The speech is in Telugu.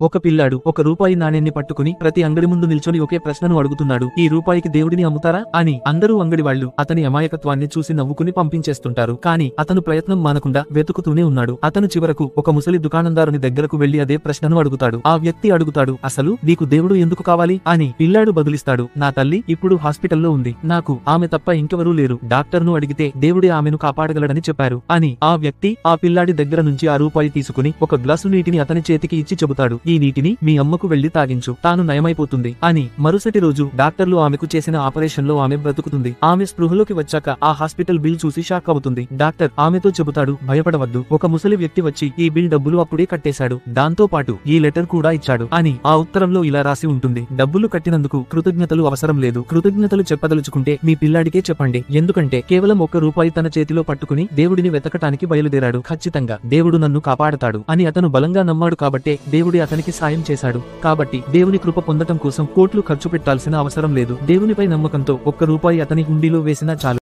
ఒక పిల్లాడు ఒక రూపాయి నాణ్యాన్ని పట్టుకుని ప్రతి అంగడి ముందు నిల్చొని ఒకే ప్రశ్నను అడుగుతున్నాడు. ఈ రూపాయికి దేవుడిని అమ్ముతారా అని. అందరూ అంగడి వాళ్లు అతని అమాయకత్వాన్ని చూసి నవ్వుకుని పంపించేస్తుంటారు. కాని అతను ప్రయత్నం మానకుండా వెతుకుతూనే ఉన్నాడు. అతను చివరకు ఒక ముసలి దుకాణందారుని దగ్గరకు వెళ్లి అదే ప్రశ్నను అడుగుతాడు. ఆ వ్యక్తి అడుగుతాడు, అసలు నీకు దేవుడు ఎందుకు కావాలి అని. పిల్లాడు బదులిస్తాడు, నా తల్లి ఇప్పుడు హాస్పిటల్లో ఉంది. నాకు ఆమె తప్ప ఇంకెవరూ లేరు. డాక్టర్ను అడిగితే దేవుడే ఆమెను కాపాడగలడని చెప్పారు అని. ఆ వ్యక్తి ఆ పిల్లాడి దగ్గర నుంచి ఆ రూపాయి తీసుకుని ఒక గ్లాసు నీటిని అతని చేతికి ఇచ్చి చెబుతాడు, ఈ నీటిని మీ అమ్మకు వెళ్లి తాగించు, తాను నయమైపోతుంది అని. మరుసటి రోజు డాక్టర్లు ఆమెకు చేసిన ఆపరేషన్ లో ఆమె బ్రతుకుతుంది. ఆమె స్పృహలోకి వచ్చాక ఆ హాస్పిటల్ బిల్ చూసి షాక్ అవుతుంది. డాక్టర్ ఆమెతో చెబుతాడు, భయపడవద్దు, ఒక ముసలి వ్యక్తి వచ్చి ఈ బిల్ డబ్బులు అప్పుడే కట్టేశాడు, దాంతో పాటు ఈ లెటర్ కూడా ఇచ్చాడు అని. ఆ ఉత్తరంలో ఇలా రాసి ఉంటుంది, డబ్బులు కట్టినందుకు కృతజ్ఞతలు అవసరం లేదు. కృతజ్ఞతలు చెప్పదలుచుకుంటే మీ పిల్లాడికే చెప్పండి. ఎందుకంటే కేవలం ఒక్క రూపాయి తన చేతిలో పట్టుకుని దేవుడిని వెతకటానికి బయలుదేరాడు. ఖచ్చితంగా దేవుడు నన్ను కాపాడతాడు అని అతను బలంగా నమ్మాడు. కాబట్టే దేవుడి అతనికి సాయం చేశాడు. కాబట్టి దేవుని కృప పొందటం కోసం కోట్లు ఖర్చు పెట్టాల్సిన అవసరం లేదు. దేవునిపై నమ్మకంతో ఒక్క రూపాయి అతని హుండీలో వేసినా చాలు.